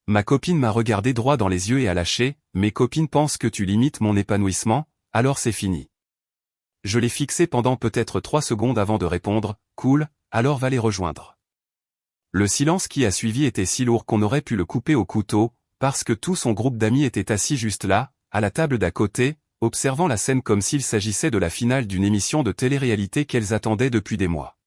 Ma copine m'a regardé droit dans les yeux et a lâché, mes copines pensent que tu limites mon épanouissement, alors c'est fini. Je l'ai fixé pendant peut-être 3 secondes avant de répondre, cool, alors va les rejoindre. Le silence qui a suivi était si lourd qu'on aurait pu le couper au couteau, parce que tout son groupe d'amis était assis juste là, à la table d'à côté, observant la scène comme s'il s'agissait de la finale d'une émission de télé-réalité qu'elles attendaient depuis des mois.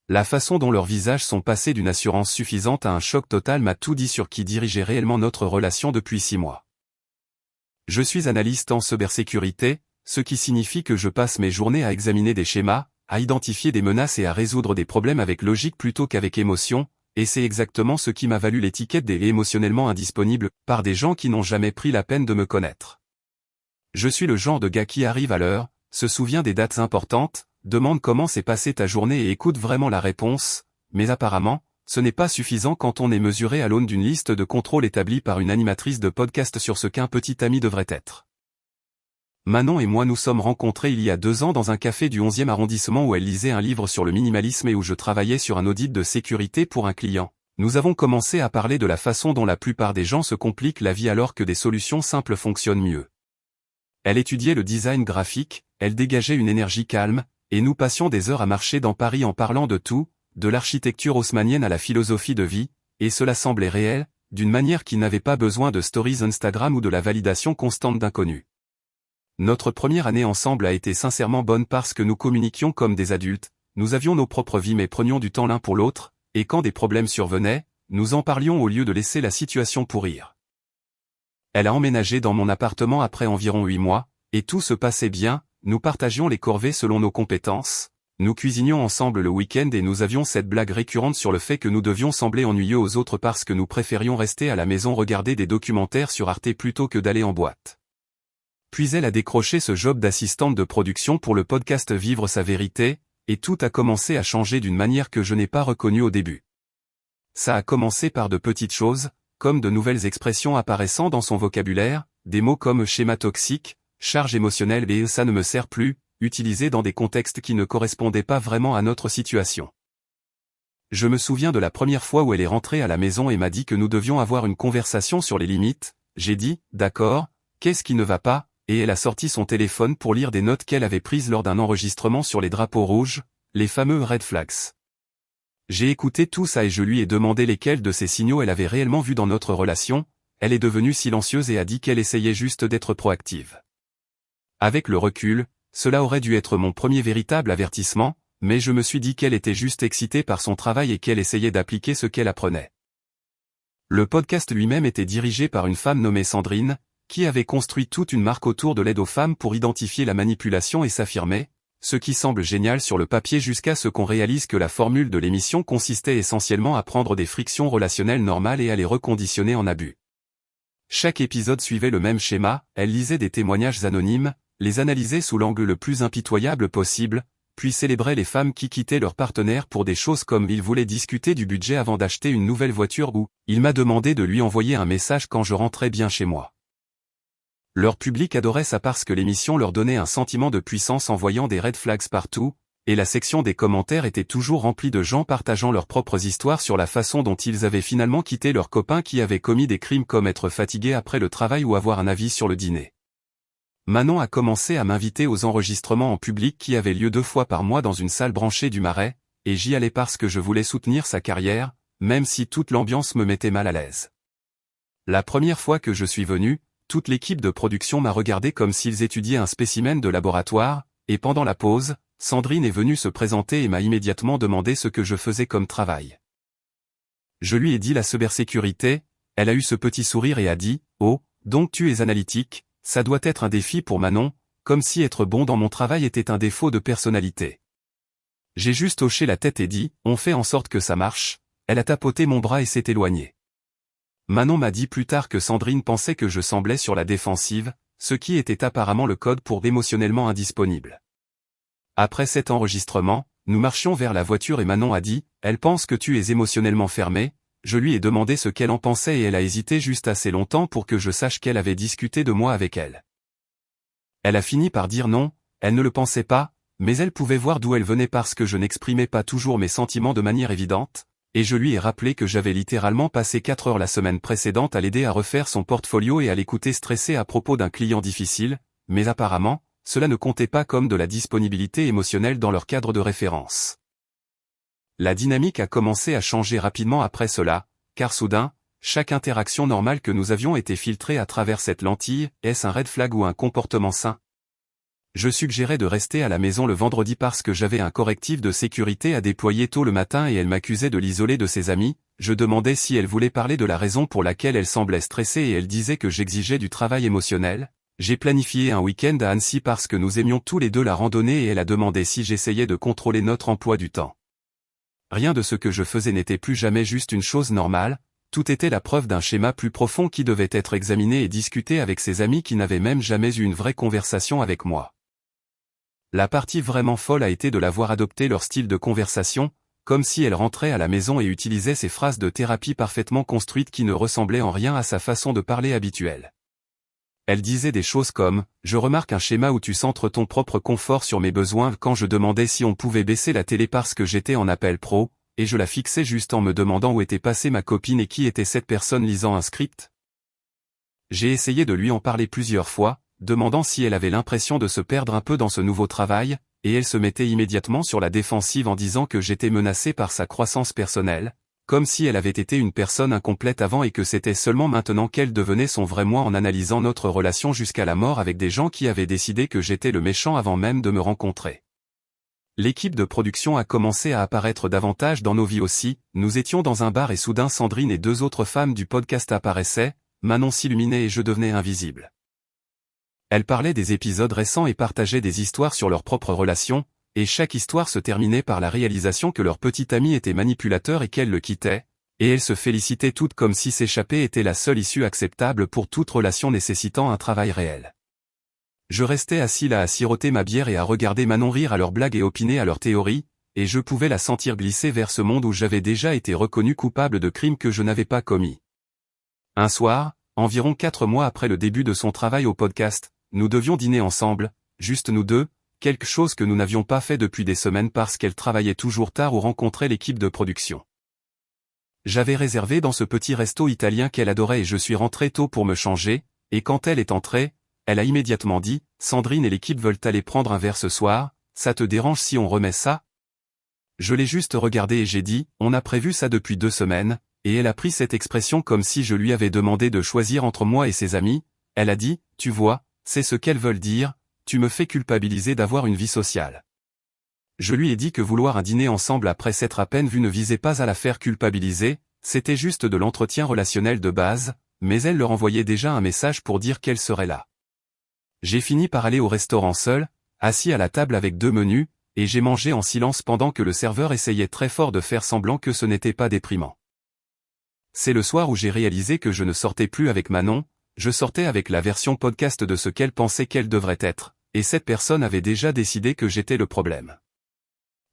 La façon dont leurs visages sont passés d'une assurance suffisante à un choc total m'a tout dit sur qui dirigeait réellement notre relation depuis 6 mois. Je suis analyste en cybersécurité, ce qui signifie que je passe mes journées à examiner des schémas, à identifier des menaces et à résoudre des problèmes avec logique plutôt qu'avec émotion, et c'est exactement ce qui m'a valu l'étiquette des émotionnellement indisponibles par des gens qui n'ont jamais pris la peine de me connaître. Je suis le genre de gars qui arrive à l'heure, se souvient des dates importantes, demande comment s'est passée ta journée et écoute vraiment la réponse, mais apparemment, ce n'est pas suffisant quand on est mesuré à l'aune d'une liste de contrôles établie par une animatrice de podcast sur ce qu'un petit ami devrait être. Manon et moi nous sommes rencontrés il y a 2 ans dans un café du 11e arrondissement où elle lisait un livre sur le minimalisme et où je travaillais sur un audit de sécurité pour un client. Nous avons commencé à parler de la façon dont la plupart des gens se compliquent la vie alors que des solutions simples fonctionnent mieux. Elle étudiait le design graphique, elle dégageait une énergie calme, et nous passions des heures à marcher dans Paris en parlant de tout, de l'architecture haussmannienne à la philosophie de vie, et cela semblait réel, d'une manière qui n'avait pas besoin de stories Instagram ou de la validation constante d'inconnus. Notre première année ensemble a été sincèrement bonne parce que nous communiquions comme des adultes, nous avions nos propres vies mais prenions du temps l'un pour l'autre, et quand des problèmes survenaient, nous en parlions au lieu de laisser la situation pourrir. Elle a emménagé dans mon appartement après environ 8 mois, et tout se passait bien, nous partagions les corvées selon nos compétences, nous cuisinions ensemble le week-end et nous avions cette blague récurrente sur le fait que nous devions sembler ennuyeux aux autres parce que nous préférions rester à la maison regarder des documentaires sur Arte plutôt que d'aller en boîte. Puis elle a décroché ce job d'assistante de production pour le podcast Vivre sa vérité, et tout a commencé à changer d'une manière que je n'ai pas reconnue au début. Ça a commencé par de petites choses, comme de nouvelles expressions apparaissant dans son vocabulaire, des mots comme schéma toxique, charge émotionnelle et ça ne me sert plus, utilisés dans des contextes qui ne correspondaient pas vraiment à notre situation. Je me souviens de la première fois où elle est rentrée à la maison et m'a dit que nous devions avoir une conversation sur les limites, j'ai dit, d'accord, qu'est-ce qui ne va pas, et elle a sorti son téléphone pour lire des notes qu'elle avait prises lors d'un enregistrement sur les drapeaux rouges, les fameux red flags. J'ai écouté tout ça et je lui ai demandé lesquels de ces signaux elle avait réellement vus dans notre relation, elle est devenue silencieuse et a dit qu'elle essayait juste d'être proactive. Avec le recul, cela aurait dû être mon premier véritable avertissement, mais je me suis dit qu'elle était juste excitée par son travail et qu'elle essayait d'appliquer ce qu'elle apprenait. Le podcast lui-même était dirigé par une femme nommée Sandrine, qui avait construit toute une marque autour de l'aide aux femmes pour identifier la manipulation et s'affirmer, ce qui semble génial sur le papier jusqu'à ce qu'on réalise que la formule de l'émission consistait essentiellement à prendre des frictions relationnelles normales et à les reconditionner en abus. Chaque épisode suivait le même schéma, elle lisait des témoignages anonymes, les analysait sous l'angle le plus impitoyable possible, puis célébrait les femmes qui quittaient leur partenaire pour des choses comme ils voulaient discuter du budget avant d'acheter une nouvelle voiture ou il m'a demandé de lui envoyer un message quand je rentrais bien chez moi. Leur public adorait ça parce que l'émission leur donnait un sentiment de puissance en voyant des red flags partout, et la section des commentaires était toujours remplie de gens partageant leurs propres histoires sur la façon dont ils avaient finalement quitté leurs copains qui avaient commis des crimes comme être fatigués après le travail ou avoir un avis sur le dîner. Manon a commencé à m'inviter aux enregistrements en public qui avaient lieu 2 fois par mois dans une salle branchée du Marais, et j'y allais parce que je voulais soutenir sa carrière, même si toute l'ambiance me mettait mal à l'aise. La première fois que je suis venu, toute l'équipe de production m'a regardé comme s'ils étudiaient un spécimen de laboratoire, et pendant la pause, Sandrine est venue se présenter et m'a immédiatement demandé ce que je faisais comme travail. Je lui ai dit la cybersécurité, elle a eu ce petit sourire et a dit, oh, donc tu es analytique, ça doit être un défi pour Manon, comme si être bon dans mon travail était un défaut de personnalité. J'ai juste hoché la tête et dit, on fait en sorte que ça marche, elle a tapoté mon bras et s'est éloignée. Manon m'a dit plus tard que Sandrine pensait que je semblais sur la défensive, ce qui était apparemment le code pour émotionnellement indisponible. Après cet enregistrement, nous marchions vers la voiture et Manon a dit, elle pense que tu es émotionnellement fermé, je lui ai demandé ce qu'elle en pensait et elle a hésité juste assez longtemps pour que je sache qu'elle avait discuté de moi avec elle. Elle a fini par dire non, elle ne le pensait pas, mais elle pouvait voir d'où elle venait parce que je n'exprimais pas toujours mes sentiments de manière évidente, Et je lui ai rappelé que j'avais littéralement passé 4 heures la semaine précédente à l'aider à refaire son portfolio et à l'écouter stresser à propos d'un client difficile, mais apparemment, cela ne comptait pas comme de la disponibilité émotionnelle dans leur cadre de référence. La dynamique a commencé à changer rapidement après cela, car soudain, chaque interaction normale que nous avions été filtrée à travers cette lentille, est-ce un red flag ou un comportement sain? Je suggérais de rester à la maison le vendredi parce que j'avais un correctif de sécurité à déployer tôt le matin et elle m'accusait de l'isoler de ses amis. Je demandais si elle voulait parler de la raison pour laquelle elle semblait stressée et elle disait que j'exigeais du travail émotionnel. J'ai planifié un week-end à Annecy parce que nous aimions tous les deux la randonnée et elle a demandé si j'essayais de contrôler notre emploi du temps. Rien de ce que je faisais n'était plus jamais juste une chose normale, tout était la preuve d'un schéma plus profond qui devait être examiné et discuté avec ses amis qui n'avaient même jamais eu une vraie conversation avec moi. La partie vraiment folle a été de la voir adopter leur style de conversation, comme si elle rentrait à la maison et utilisait ces phrases de thérapie parfaitement construites qui ne ressemblaient en rien à sa façon de parler habituelle. Elle disait des choses comme « Je remarque un schéma où tu centres ton propre confort sur mes besoins quand je demandais si on pouvait baisser la télé parce que j'étais en appel pro, et je la fixais juste en me demandant où était passée ma copine et qui était cette personne lisant un script. » J'ai essayé de lui en parler plusieurs fois, demandant si elle avait l'impression de se perdre un peu dans ce nouveau travail, et elle se mettait immédiatement sur la défensive en disant que j'étais menacé par sa croissance personnelle, comme si elle avait été une personne incomplète avant et que c'était seulement maintenant qu'elle devenait son vrai moi en analysant notre relation jusqu'à la mort avec des gens qui avaient décidé que j'étais le méchant avant même de me rencontrer. L'équipe de production a commencé à apparaître davantage dans nos vies aussi, nous étions dans un bar et soudain Sandrine et 2 autres femmes du podcast apparaissaient, Manon s'illuminait et je devenais invisible. Elles parlaient des épisodes récents et partageaient des histoires sur leurs propres relations, et chaque histoire se terminait par la réalisation que leur petit ami était manipulateur et qu'elle le quittait, et elles se félicitaient toutes comme si s'échapper était la seule issue acceptable pour toute relation nécessitant un travail réel. Je restais assis là à siroter ma bière et à regarder Manon rire à leurs blagues et opiner à leurs théories, et je pouvais la sentir glisser vers ce monde où j'avais déjà été reconnu coupable de crimes que je n'avais pas commis. Un soir, environ 4 mois après le début de son travail au podcast, nous devions dîner ensemble, juste nous deux, quelque chose que nous n'avions pas fait depuis des semaines parce qu'elle travaillait toujours tard ou rencontrait l'équipe de production. J'avais réservé dans ce petit resto italien qu'elle adorait et je suis rentré tôt pour me changer, et quand elle est entrée, elle a immédiatement dit « Sandrine et l'équipe veulent aller prendre un verre ce soir, ça te dérange si on remet ça ?» Je l'ai juste regardé et j'ai dit « On a prévu ça depuis 2 semaines », et elle a pris cette expression comme si je lui avais demandé de choisir entre moi et ses amis, elle a dit « Tu vois, c'est ce qu'elles veulent dire, tu me fais culpabiliser d'avoir une vie sociale. » Je lui ai dit que vouloir un dîner ensemble après s'être à peine vu ne visait pas à la faire culpabiliser, c'était juste de l'entretien relationnel de base, mais elle leur envoyait déjà un message pour dire qu'elle serait là. J'ai fini par aller au restaurant seul, assis à la table avec 2 menus, et j'ai mangé en silence pendant que le serveur essayait très fort de faire semblant que ce n'était pas déprimant. C'est le soir où j'ai réalisé que je ne sortais plus avec Manon, je sortais avec la version podcast de ce qu'elle pensait qu'elle devrait être, et cette personne avait déjà décidé que j'étais le problème.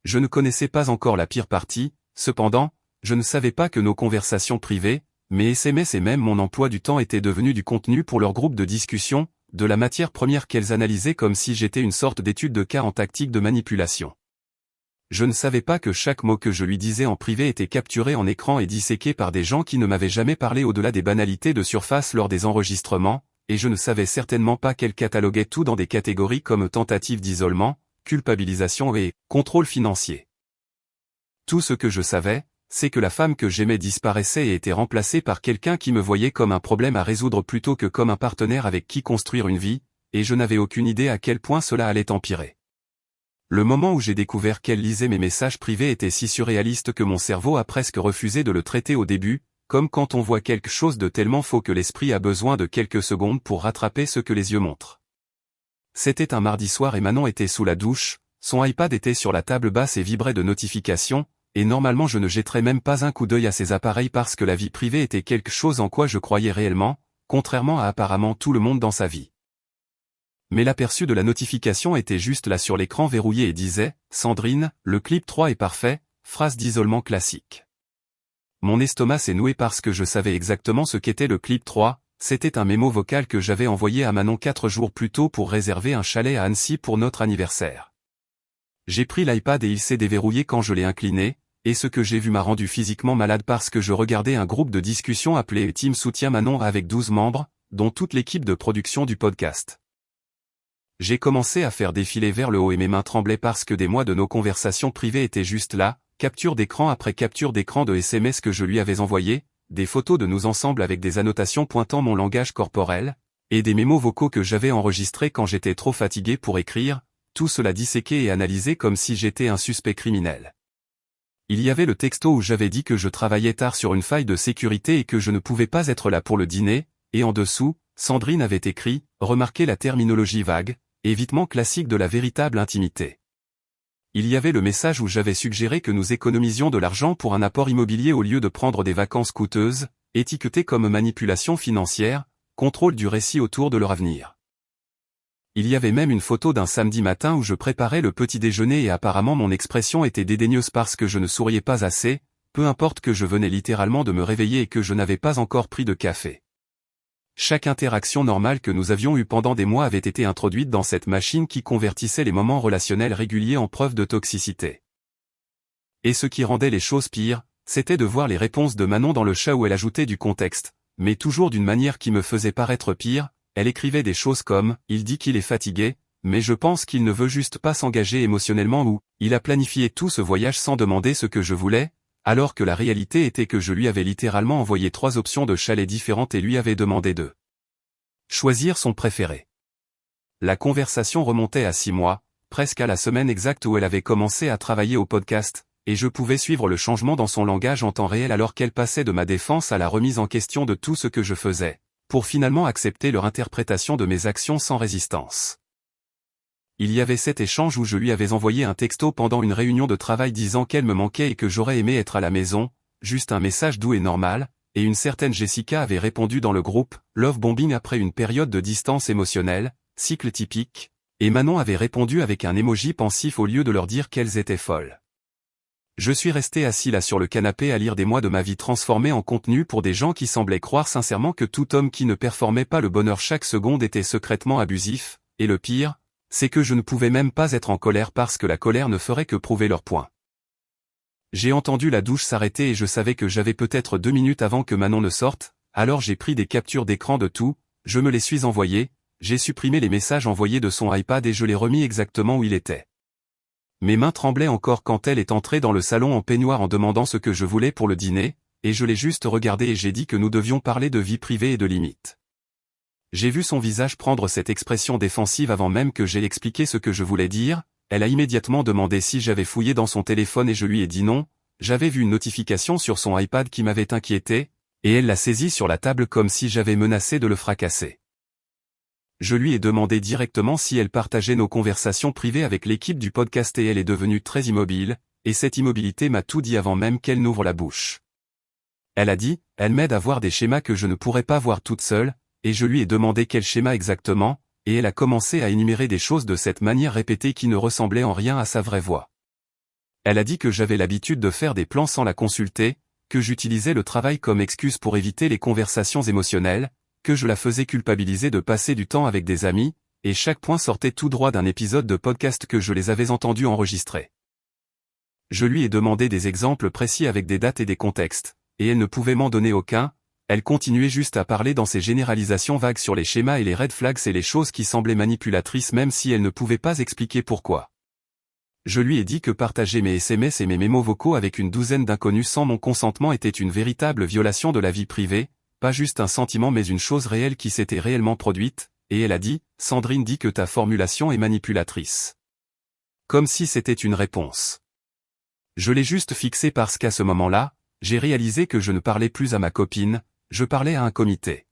Je ne connaissais pas encore la pire partie, cependant, je ne savais pas que nos conversations privées, mes SMS et même mon emploi du temps étaient devenus du contenu pour leur groupe de discussion, de la matière première qu'elles analysaient comme si j'étais une sorte d'étude de cas en tactique de manipulation. Je ne savais pas que chaque mot que je lui disais en privé était capturé en écran et disséqué par des gens qui ne m'avaient jamais parlé au-delà des banalités de surface lors des enregistrements, et je ne savais certainement pas qu'elle cataloguait tout dans des catégories comme tentative d'isolement, culpabilisation et contrôle financier. Tout ce que je savais, c'est que la femme que j'aimais disparaissait et était remplacée par quelqu'un qui me voyait comme un problème à résoudre plutôt que comme un partenaire avec qui construire une vie, et je n'avais aucune idée à quel point cela allait empirer. Le moment où j'ai découvert qu'elle lisait mes messages privés était si surréaliste que mon cerveau a presque refusé de le traiter au début, comme quand on voit quelque chose de tellement faux que l'esprit a besoin de quelques secondes pour rattraper ce que les yeux montrent. C'était un mardi soir et Manon était sous la douche, son iPad était sur la table basse et vibrait de notifications, et normalement je ne jetterais même pas un coup d'œil à ces appareils parce que la vie privée était quelque chose en quoi je croyais réellement, contrairement à apparemment tout le monde dans sa vie. Mais l'aperçu de la notification était juste là sur l'écran verrouillé et disait « Sandrine, le clip 3 est parfait », phrase d'isolement classique. Mon estomac s'est noué parce que je savais exactement ce qu'était le clip 3, c'était un mémo vocal que j'avais envoyé à Manon 4 jours plus tôt pour réserver un chalet à Annecy pour notre anniversaire. J'ai pris l'iPad et il s'est déverrouillé quand je l'ai incliné, et ce que j'ai vu m'a rendu physiquement malade parce que je regardais un groupe de discussion appelé Team Soutien Manon avec 12 membres, dont toute l'équipe de production du podcast. J'ai commencé à faire défiler vers le haut et mes mains tremblaient parce que des mois de nos conversations privées étaient juste là, capture d'écran après capture d'écran de SMS que je lui avais envoyés, des photos de nous ensemble avec des annotations pointant mon langage corporel, et des mémos vocaux que j'avais enregistrés quand j'étais trop fatigué pour écrire, tout cela disséqué et analysé comme si j'étais un suspect criminel. Il y avait le texto où j'avais dit que je travaillais tard sur une faille de sécurité et que je ne pouvais pas être là pour le dîner, et en dessous, Sandrine avait écrit « Remarquez la terminologie vague, évitement classique de la véritable intimité ». Il y avait le message où j'avais suggéré que nous économisions de l'argent pour un apport immobilier au lieu de prendre des vacances coûteuses, étiquetées comme manipulation financière, contrôle du récit autour de leur avenir. Il y avait même une photo d'un samedi matin où je préparais le petit déjeuner et apparemment mon expression était dédaigneuse parce que je ne souriais pas assez, peu importe que je venais littéralement de me réveiller et que je n'avais pas encore pris de café. Chaque interaction normale que nous avions eue pendant des mois avait été introduite dans cette machine qui convertissait les moments relationnels réguliers en preuve de toxicité. Et ce qui rendait les choses pires, c'était de voir les réponses de Manon dans le chat où elle ajoutait du contexte, mais toujours d'une manière qui me faisait paraître pire. Elle écrivait des choses comme « Il dit qu'il est fatigué, mais je pense qu'il ne veut juste pas s'engager émotionnellement » ou « Il a planifié tout ce voyage sans demander ce que je voulais », alors que la réalité était que je lui avais littéralement envoyé 3 options de chalets différentes et lui avais demandé de choisir son préféré. La conversation remontait à 6 mois, presque à la semaine exacte où elle avait commencé à travailler au podcast, et je pouvais suivre le changement dans son langage en temps réel alors qu'elle passait de ma défense à la remise en question de tout ce que je faisais, pour finalement accepter leur interprétation de mes actions sans résistance. Il y avait cet échange où je lui avais envoyé un texto pendant une réunion de travail disant qu'elle me manquait et que j'aurais aimé être à la maison, juste un message doux et normal, et une certaine Jessica avait répondu dans le groupe « Love bombing après une période de distance émotionnelle, cycle typique », et Manon avait répondu avec un emoji pensif au lieu de leur dire qu'elles étaient folles. Je suis resté assis là sur le canapé à lire des mois de ma vie transformés en contenu pour des gens qui semblaient croire sincèrement que tout homme qui ne performait pas le bonheur chaque seconde était secrètement abusif, et le pire, c'est que je ne pouvais même pas être en colère parce que la colère ne ferait que prouver leur point. J'ai entendu la douche s'arrêter et je savais que j'avais peut-être 2 minutes avant que Manon ne sorte, alors j'ai pris des captures d'écran de tout, je me les suis envoyés, j'ai supprimé les messages envoyés de son iPad et je l'ai remis exactement où il était. Mes mains tremblaient encore quand elle est entrée dans le salon en peignoir en demandant ce que je voulais pour le dîner, et je l'ai juste regardé et j'ai dit que nous devions parler de vie privée et de limites. J'ai vu son visage prendre cette expression défensive avant même que j'aie expliqué ce que je voulais dire, elle a immédiatement demandé si j'avais fouillé dans son téléphone et je lui ai dit non, j'avais vu une notification sur son iPad qui m'avait inquiété, et elle l'a saisi sur la table comme si j'avais menacé de le fracasser. Je lui ai demandé directement si elle partageait nos conversations privées avec l'équipe du podcast et elle est devenue très immobile, et cette immobilité m'a tout dit avant même qu'elle n'ouvre la bouche. Elle a dit, elle m'aide à voir des schémas que je ne pourrais pas voir toute seule, et je lui ai demandé quel schéma exactement, et elle a commencé à énumérer des choses de cette manière répétée qui ne ressemblaient en rien à sa vraie voix. Elle a dit que j'avais l'habitude de faire des plans sans la consulter, que j'utilisais le travail comme excuse pour éviter les conversations émotionnelles, que je la faisais culpabiliser de passer du temps avec des amis, et chaque point sortait tout droit d'un épisode de podcast que je les avais entendus enregistrer. Je lui ai demandé des exemples précis avec des dates et des contextes, et elle ne pouvait m'en donner aucun, elle continuait juste à parler dans ses généralisations vagues sur les schémas et les red flags et les choses qui semblaient manipulatrices même si elle ne pouvait pas expliquer pourquoi. Je lui ai dit que partager mes SMS et mes mémos vocaux avec une douzaine d'inconnus sans mon consentement était une véritable violation de la vie privée, pas juste un sentiment mais une chose réelle qui s'était réellement produite, et elle a dit, Sandrine dit que ta formulation est manipulatrice. Comme si c'était une réponse. Je l'ai juste fixé parce qu'à ce moment-là, j'ai réalisé que je ne parlais plus à ma copine, je parlais à un comité.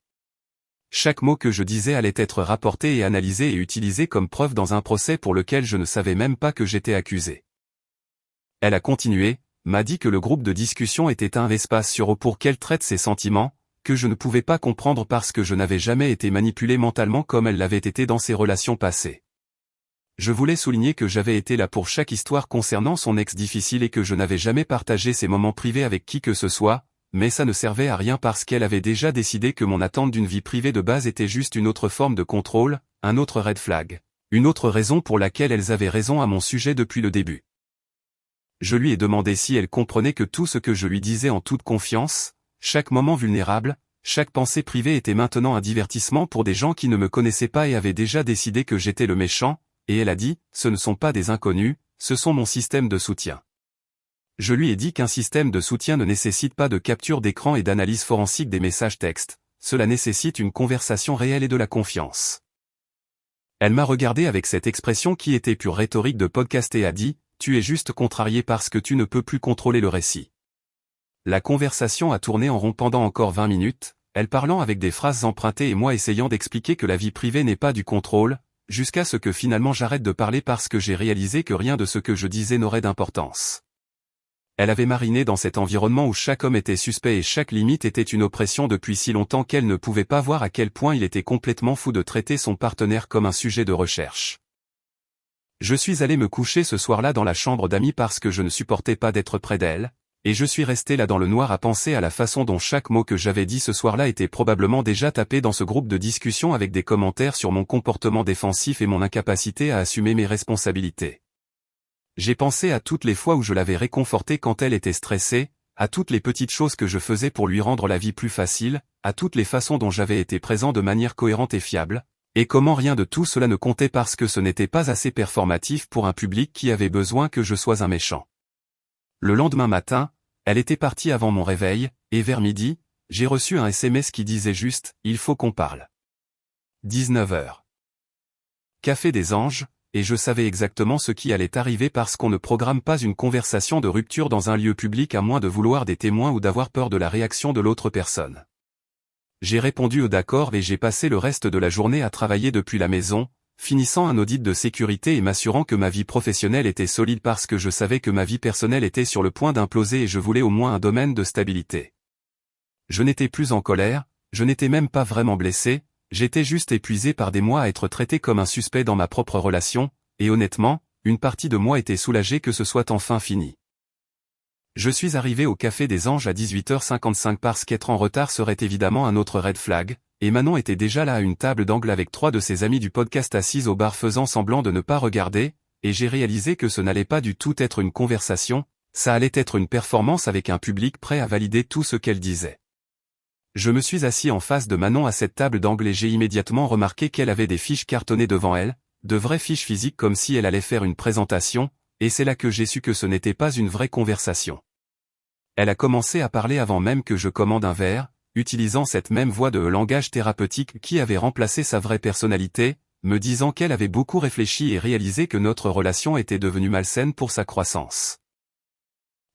Chaque mot que je disais allait être rapporté et analysé et utilisé comme preuve dans un procès pour lequel je ne savais même pas que j'étais accusé. Elle a continué, m'a dit que le groupe de discussion était un espace sûr pour qu'elle traite ses sentiments, que je ne pouvais pas comprendre parce que je n'avais jamais été manipulé mentalement comme elle l'avait été dans ses relations passées. Je voulais souligner que j'avais été là pour chaque histoire concernant son ex difficile et que je n'avais jamais partagé ces moments privés avec qui que ce soit, mais ça ne servait à rien parce qu'elle avait déjà décidé que mon attente d'une vie privée de base était juste une autre forme de contrôle, un autre red flag, une autre raison pour laquelle elles avaient raison à mon sujet depuis le début. Je lui ai demandé si elle comprenait que tout ce que je lui disais en toute confiance, chaque moment vulnérable, chaque pensée privée était maintenant un divertissement pour des gens qui ne me connaissaient pas et avaient déjà décidé que j'étais le méchant, et elle a dit, ce ne sont pas des inconnus, ce sont mon système de soutien. Je lui ai dit qu'un système de soutien ne nécessite pas de capture d'écran et d'analyse forensique des messages textes, cela nécessite une conversation réelle et de la confiance. Elle m'a regardé avec cette expression qui était pure rhétorique de podcast et a dit, tu es juste contrarié parce que tu ne peux plus contrôler le récit. La conversation a tourné en rond pendant encore 20 minutes, elle parlant avec des phrases empruntées et moi essayant d'expliquer que la vie privée n'est pas du contrôle, jusqu'à ce que finalement j'arrête de parler parce que j'ai réalisé que rien de ce que je disais n'aurait d'importance. Elle avait mariné dans cet environnement où chaque homme était suspect et chaque limite était une oppression depuis si longtemps qu'elle ne pouvait pas voir à quel point il était complètement fou de traiter son partenaire comme un sujet de recherche. Je suis allé me coucher ce soir-là dans la chambre d'amis parce que je ne supportais pas d'être près d'elle, et je suis resté là dans le noir à penser à la façon dont chaque mot que j'avais dit ce soir-là était probablement déjà tapé dans ce groupe de discussion avec des commentaires sur mon comportement défensif et mon incapacité à assumer mes responsabilités. J'ai pensé à toutes les fois où je l'avais réconfortée quand elle était stressée, à toutes les petites choses que je faisais pour lui rendre la vie plus facile, à toutes les façons dont j'avais été présent de manière cohérente et fiable, et comment rien de tout cela ne comptait parce que ce n'était pas assez performatif pour un public qui avait besoin que je sois un méchant. Le lendemain matin, elle était partie avant mon réveil, et vers midi, j'ai reçu un SMS qui disait juste « Il faut qu'on parle ». 19h. Café des Anges, et je savais exactement ce qui allait arriver parce qu'on ne programme pas une conversation de rupture dans un lieu public à moins de vouloir des témoins ou d'avoir peur de la réaction de l'autre personne. J'ai répondu au d'accord et j'ai passé le reste de la journée à travailler depuis la maison, finissant un audit de sécurité et m'assurant que ma vie professionnelle était solide parce que je savais que ma vie personnelle était sur le point d'imploser et je voulais au moins un domaine de stabilité. Je n'étais plus en colère, je n'étais même pas vraiment blessé, j'étais juste épuisé par des mois à être traité comme un suspect dans ma propre relation, et honnêtement, une partie de moi était soulagée que ce soit enfin fini. Je suis arrivé au Café des Anges à 18h55 parce qu'être en retard serait évidemment un autre red flag, et Manon était déjà là à une table d'angle avec 3 de ses amis du podcast assises au bar faisant semblant de ne pas regarder, et j'ai réalisé que ce n'allait pas du tout être une conversation, ça allait être une performance avec un public prêt à valider tout ce qu'elle disait. Je me suis assis en face de Manon à cette table d'angle et j'ai immédiatement remarqué qu'elle avait des fiches cartonnées devant elle, de vraies fiches physiques comme si elle allait faire une présentation, et c'est là que j'ai su que ce n'était pas une vraie conversation. Elle a commencé à parler avant même que je commande un verre, utilisant cette même voix de langage thérapeutique qui avait remplacé sa vraie personnalité, me disant qu'elle avait beaucoup réfléchi et réalisé que notre relation était devenue malsaine pour sa croissance.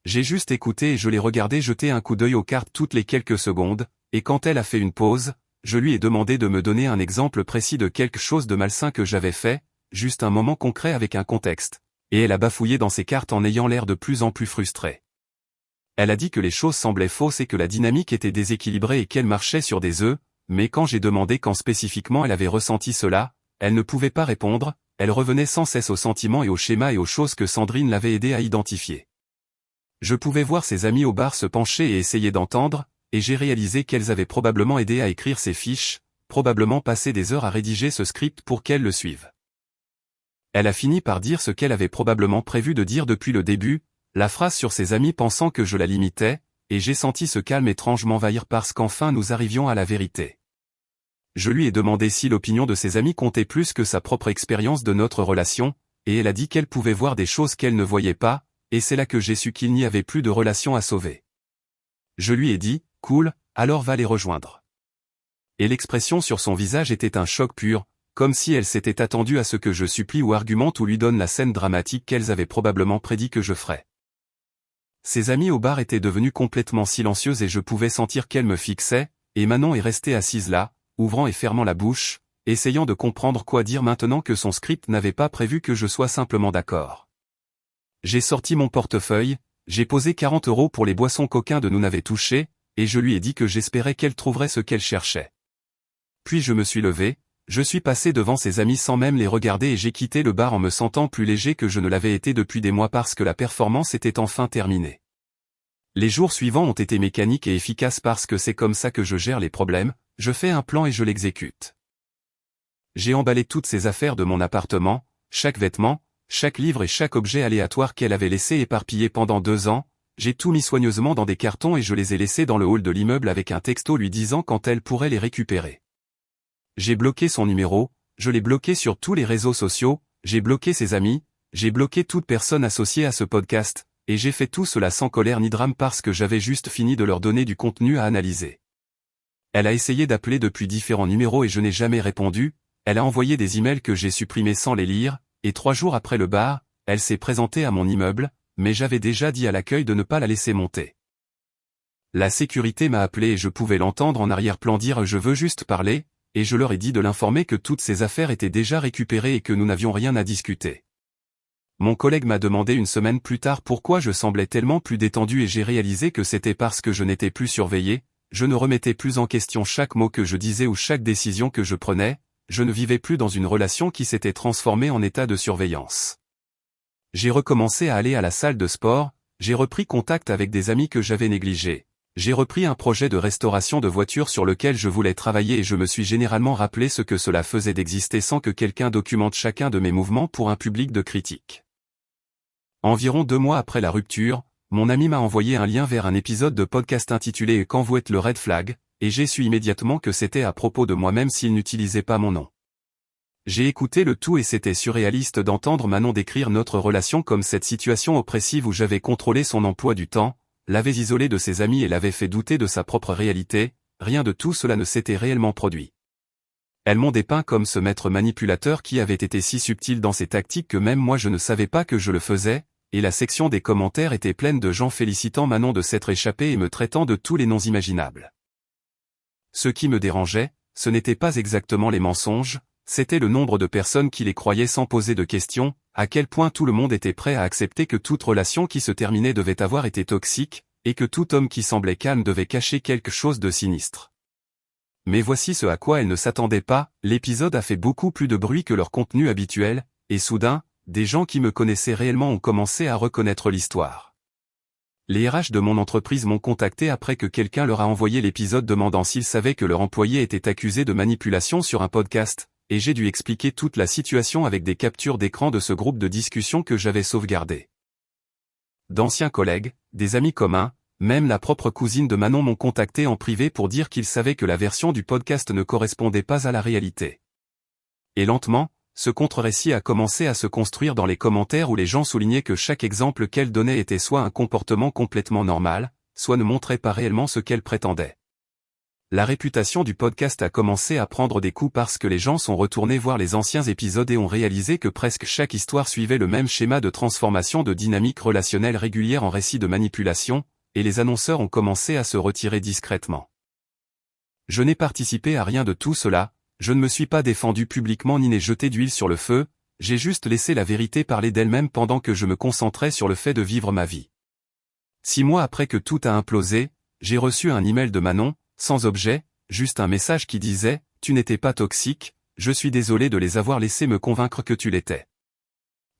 J'ai juste écouté et je l'ai regardé jeter un coup d'œil aux cartes toutes les quelques secondes, et quand elle a fait une pause, je lui ai demandé de me donner un exemple précis de quelque chose de malsain que j'avais fait, juste un moment concret avec un contexte, et elle a bafouillé dans ses cartes en ayant l'air de plus en plus frustrée. Elle a dit que les choses semblaient fausses et que la dynamique était déséquilibrée et qu'elle marchait sur des œufs, mais quand j'ai demandé quand spécifiquement elle avait ressenti cela, elle ne pouvait pas répondre, elle revenait sans cesse aux sentiments et aux schémas et aux choses que Sandrine l'avait aidé à identifier. Je pouvais voir ses amis au bar se pencher et essayer d'entendre, et j'ai réalisé qu'elles avaient probablement aidé à écrire ces fiches, probablement passé des heures à rédiger ce script pour qu'elles le suivent. Elle a fini par dire ce qu'elle avait probablement prévu de dire depuis le début, la phrase sur ses amis pensant que je la limitais, et j'ai senti ce calme étrange m'envahir parce qu'enfin nous arrivions à la vérité. Je lui ai demandé si l'opinion de ses amis comptait plus que sa propre expérience de notre relation, et elle a dit qu'elle pouvait voir des choses qu'elle ne voyait pas, et c'est là que j'ai su qu'il n'y avait plus de relation à sauver. Je lui ai dit, cool, alors va les rejoindre. Et l'expression sur son visage était un choc pur, comme si elle s'était attendue à ce que je supplie ou argumente ou lui donne la scène dramatique qu'elles avaient probablement prédit que je ferais. Ses amis au bar étaient devenus complètement silencieuses et je pouvais sentir qu'elle me fixait, et Manon est restée assise là, ouvrant et fermant la bouche, essayant de comprendre quoi dire maintenant que son script n'avait pas prévu que je sois simplement d'accord. J'ai sorti mon portefeuille, j'ai posé 40 € pour les boissons qu'aucun de nous n'avait touchées, et je lui ai dit que j'espérais qu'elle trouverait ce qu'elle cherchait. Puis je me suis levé, je suis passé devant ses amis sans même les regarder et j'ai quitté le bar en me sentant plus léger que je ne l'avais été depuis des mois parce que la performance était enfin terminée. Les jours suivants ont été mécaniques et efficaces parce que c'est comme ça que je gère les problèmes, je fais un plan et je l'exécute. J'ai emballé toutes ces affaires de mon appartement, chaque vêtement, chaque livre et chaque objet aléatoire qu'elle avait laissé éparpillé pendant 2 ans, j'ai tout mis soigneusement dans des cartons et je les ai laissés dans le hall de l'immeuble avec un texto lui disant quand elle pourrait les récupérer. J'ai bloqué son numéro, je l'ai bloqué sur tous les réseaux sociaux, j'ai bloqué ses amis, j'ai bloqué toute personne associée à ce podcast, et j'ai fait tout cela sans colère ni drame parce que j'avais juste fini de leur donner du contenu à analyser. Elle a essayé d'appeler depuis différents numéros et je n'ai jamais répondu, elle a envoyé des emails que j'ai supprimés sans les lire, et 3 jours après le bar, elle s'est présentée à mon immeuble, mais j'avais déjà dit à l'accueil de ne pas la laisser monter. La sécurité m'a appelé et je pouvais l'entendre en arrière-plan dire « Je veux juste parler », et je leur ai dit de l'informer que toutes ses affaires étaient déjà récupérées et que nous n'avions rien à discuter. Mon collègue m'a demandé une semaine plus tard pourquoi je semblais tellement plus détendu et j'ai réalisé que c'était parce que je n'étais plus surveillé, je ne remettais plus en question chaque mot que je disais ou chaque décision que je prenais, je ne vivais plus dans une relation qui s'était transformée en état de surveillance. J'ai recommencé à aller à la salle de sport, j'ai repris contact avec des amis que j'avais négligés. J'ai repris un projet de restauration de voitures sur lequel je voulais travailler et je me suis généralement rappelé ce que cela faisait d'exister sans que quelqu'un documente chacun de mes mouvements pour un public de critiques. Environ 2 mois après la rupture, mon ami m'a envoyé un lien vers un épisode de podcast intitulé « Quand vous êtes le red flag », et j'ai su immédiatement que c'était à propos de moi même s'il n'utilisait pas mon nom. J'ai écouté le tout et c'était surréaliste d'entendre Manon décrire notre relation comme cette situation oppressive où j'avais contrôlé son emploi du temps, l'avais isolé de ses amis et l'avait fait douter de sa propre réalité, rien de tout cela ne s'était réellement produit. Elles m'ont dépeint comme ce maître manipulateur qui avait été si subtil dans ses tactiques que même moi je ne savais pas que je le faisais, et la section des commentaires était pleine de gens félicitant Manon de s'être échappée et me traitant de tous les noms imaginables. Ce qui me dérangeait, ce n'était pas exactement les mensonges, c'était le nombre de personnes qui les croyaient sans poser de questions, à quel point tout le monde était prêt à accepter que toute relation qui se terminait devait avoir été toxique, et que tout homme qui semblait calme devait cacher quelque chose de sinistre. Mais voici ce à quoi elles ne s'attendaient pas, l'épisode a fait beaucoup plus de bruit que leur contenu habituel, et soudain, des gens qui me connaissaient réellement ont commencé à reconnaître l'histoire. Les RH de mon entreprise m'ont contacté après que quelqu'un leur a envoyé l'épisode demandant s'ils savaient que leur employé était accusé de manipulation sur un podcast, et j'ai dû expliquer toute la situation avec des captures d'écran de ce groupe de discussion que j'avais sauvegardé. D'anciens collègues, des amis communs, même la propre cousine de Manon m'ont contacté en privé pour dire qu'ils savaient que la version du podcast ne correspondait pas à la réalité. Et lentement, ce contre-récit a commencé à se construire dans les commentaires où les gens soulignaient que chaque exemple qu'elle donnait était soit un comportement complètement normal, soit ne montrait pas réellement ce qu'elle prétendait. La réputation du podcast a commencé à prendre des coups parce que les gens sont retournés voir les anciens épisodes et ont réalisé que presque chaque histoire suivait le même schéma de transformation de dynamique relationnelle régulière en récit de manipulation, et les annonceurs ont commencé à se retirer discrètement. Je n'ai participé à rien de tout cela, je ne me suis pas défendu publiquement ni n'ai jeté d'huile sur le feu, j'ai juste laissé la vérité parler d'elle-même pendant que je me concentrais sur le fait de vivre ma vie. 6 mois après que tout a implosé, j'ai reçu un email de Manon, sans objet, juste un message qui disait « Tu n'étais pas toxique, je suis désolé de les avoir laissés me convaincre que tu l'étais. »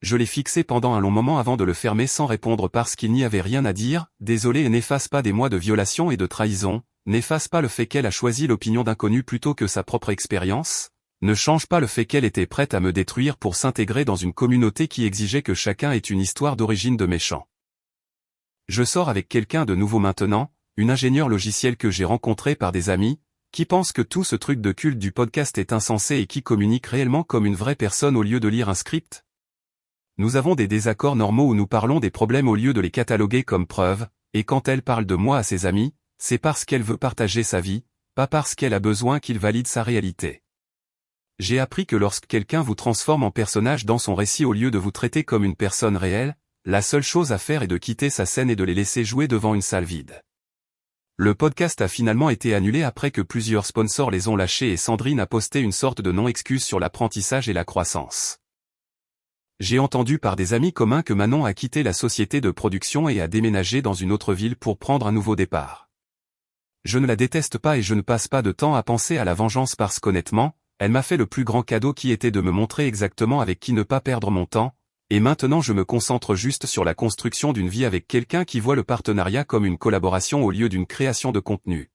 Je l'ai fixé pendant un long moment avant de le fermer sans répondre parce qu'il n'y avait rien à dire, désolé et n'efface pas des mois de violation et de trahison, n'efface pas le fait qu'elle a choisi l'opinion d'inconnu plutôt que sa propre expérience, ne change pas le fait qu'elle était prête à me détruire pour s'intégrer dans une communauté qui exigeait que chacun ait une histoire d'origine de méchant. Je sors avec quelqu'un de nouveau maintenant, une ingénieure logicielle que j'ai rencontrée par des amis, qui pense que tout ce truc de culte du podcast est insensé et qui communique réellement comme une vraie personne au lieu de lire un script. Nous avons des désaccords normaux où nous parlons des problèmes au lieu de les cataloguer comme preuves, et quand elle parle de moi à ses amis, c'est parce qu'elle veut partager sa vie, pas parce qu'elle a besoin qu'ils valident sa réalité. J'ai appris que lorsque quelqu'un vous transforme en personnage dans son récit au lieu de vous traiter comme une personne réelle, la seule chose à faire est de quitter sa scène et de les laisser jouer devant une salle vide. Le podcast a finalement été annulé après que plusieurs sponsors les ont lâchés et Sandrine a posté une sorte de non-excuse sur l'apprentissage et la croissance. J'ai entendu par des amis communs que Manon a quitté la société de production et a déménagé dans une autre ville pour prendre un nouveau départ. Je ne la déteste pas et je ne passe pas de temps à penser à la vengeance parce qu'honnêtement, elle m'a fait le plus grand cadeau qui était de me montrer exactement avec qui ne pas perdre mon temps, et maintenant je me concentre juste sur la construction d'une vie avec quelqu'un qui voit le partenariat comme une collaboration au lieu d'une création de contenu.